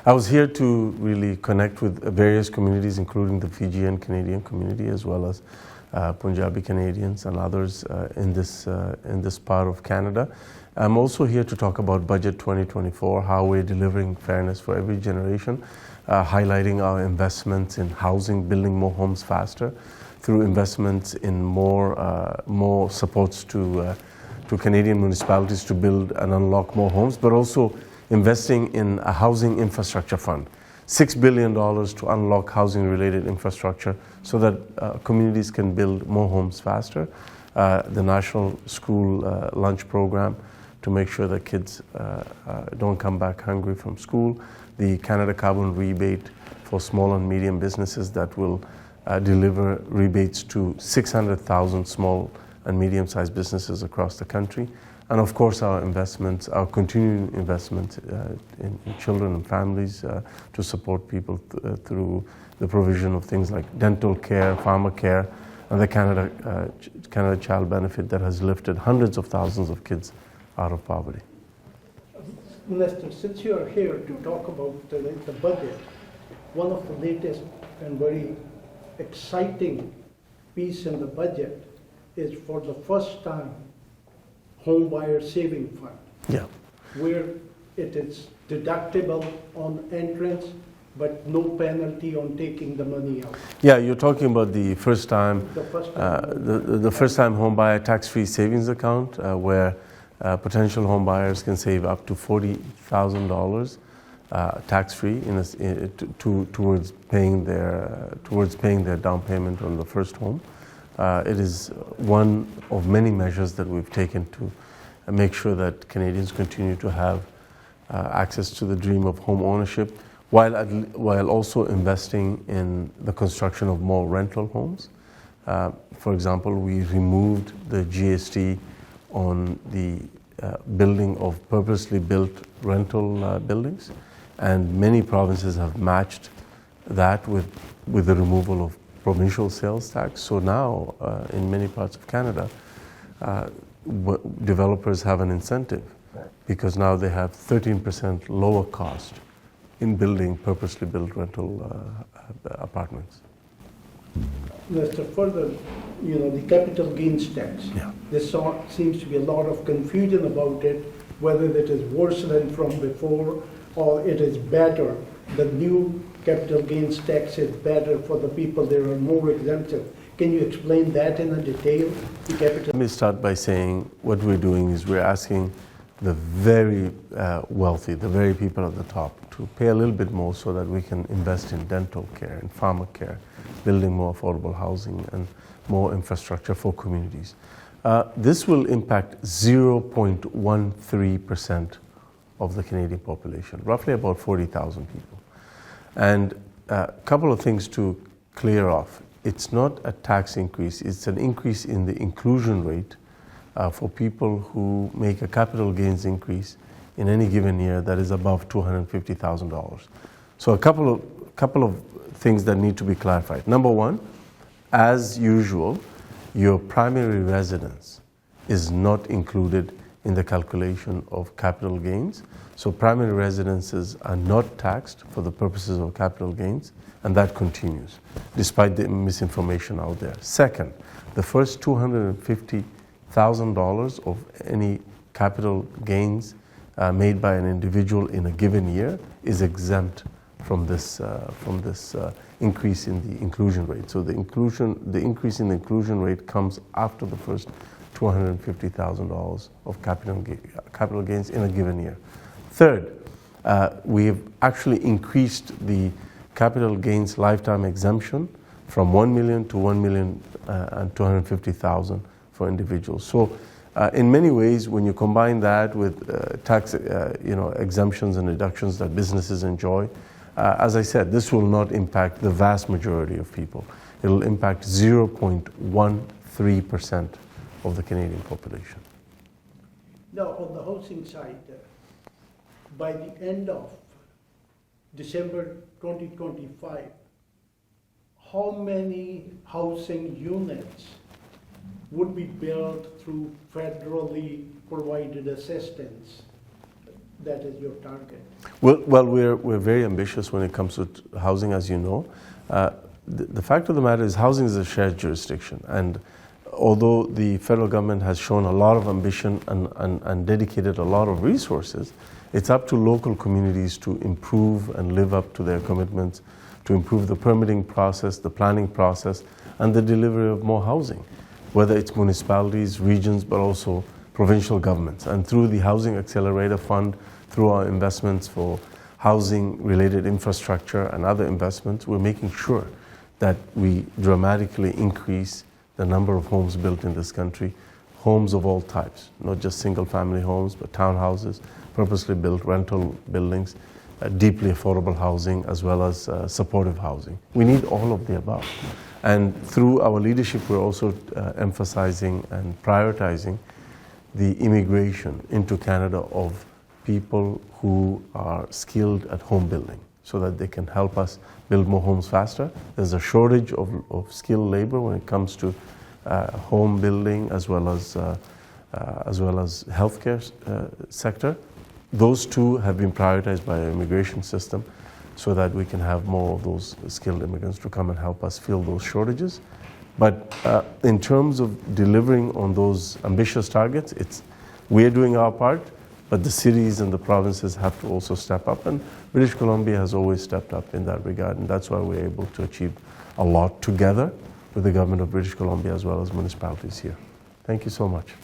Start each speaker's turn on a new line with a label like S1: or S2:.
S1: I was here to really connect with various communities, including the Fijian Canadian community, as well as Punjabi Canadians and others in this part of Canada. I'm also here to talk about Budget 2024, how we're delivering fairness for every generation, highlighting our investments in housing, building more homes faster, through investments in more supports to Canadian municipalities to build and unlock more homes, but also investing in a housing infrastructure fund, $6 billion to unlock housing-related infrastructure so that communities can build more homes faster. The National School Lunch Program to make sure that kids don't come back hungry from school. The Canada Carbon Rebate for small and medium businesses that will deliver rebates to 600,000 small and medium-sized businesses across the country. And of course, our investments, our continuing investments in children and families to support people through the provision of things like dental care, pharmacare, and the Canada Child Benefit that has lifted hundreds of thousands of kids out of poverty.
S2: Minister, since you are here to talk about the budget, one of the latest and very exciting piece in the budget is for the first time home buyer saving fund, where it is deductible on entrance, but no penalty on taking the money out.
S1: Yeah, you're talking about the first time home buyer tax-free savings account, where potential home buyers can save up to $40,000 tax-free towards paying their down payment on the first home. It is one of many measures that we've taken to make sure that Canadians continue to have access to the dream of home ownership, while also investing in the construction of more rental homes. For example, we removed the GST on the building of purposely built rental buildings, and many provinces have matched that with the removal of provincial sales tax. So now, in many parts of Canada, developers have an incentive because now they have 13% lower cost in building purposely built rental apartments.
S2: Mr. Further, the capital gains tax.
S1: Yeah.
S2: There seems to be a lot of confusion about it, whether it is worse than from before or it is better. The new capital gains tax is better for the people. There are more exemptions. Can you explain that in a detail?
S1: Let me start by saying what we're doing is we're asking the very wealthy, the very people at the top, to pay a little bit more so that we can invest in dental care and pharmacare, building more affordable housing and more infrastructure for communities. This will impact 0.13% of the Canadian population, roughly about 40,000 people. And a couple of things to clear off. It's not a tax increase, it's an increase in the inclusion rate for people who make a capital gains increase in any given year that is above $250,000. So a couple of things that need to be clarified. Number one, as usual, your primary residence is not included in the calculation of capital gains. So primary residences are not taxed for the purposes of capital gains, and that continues, despite the misinformation out there. Second, the first $250,000 of any capital gains made by an individual in a given year is exempt from this increase in the inclusion rate. So the increase in the inclusion rate comes after the first $250,000 of capital gains in a given year. Third, we have actually increased the capital gains lifetime exemption from $1 million to $1,250,000 for individuals. So in many ways, when you combine that with tax exemptions and deductions that businesses enjoy, as I said, this will not impact the vast majority of people. It will impact 0.13% of the Canadian population.
S2: Now, on the housing side, by the end of December 2025, how many housing units would be built through federally provided assistance? That is your target.
S1: Well, we're very ambitious when it comes to housing, as you know. The fact of the matter is housing is a shared jurisdiction, and although the federal government has shown a lot of ambition and dedicated a lot of resources, it's up to local communities to improve and live up to their commitments, to improve the permitting process, the planning process, and the delivery of more housing, whether it's municipalities, regions, but also provincial governments. And through the Housing Accelerator Fund, through our investments for housing-related infrastructure and other investments, we're making sure that we dramatically increase the number of homes built in this country, homes of all types, not just single-family homes, but townhouses, purposely built rental buildings, deeply affordable housing, as well as supportive housing. We need all of the above. And through our leadership, we're also emphasizing and prioritizing the immigration into Canada of people who are skilled at home building, so that they can help us build more homes faster. There's a shortage of skilled labor when it comes to home building as well as healthcare sector. Those two have been prioritized by our immigration system, so that we can have more of those skilled immigrants to come and help us fill those shortages. But in terms of delivering on those ambitious targets, we're doing our part, but the cities and the provinces have to also step up, and British Columbia has always stepped up in that regard, and that's why we're able to achieve a lot together with the government of British Columbia as well as municipalities here. Thank you so much.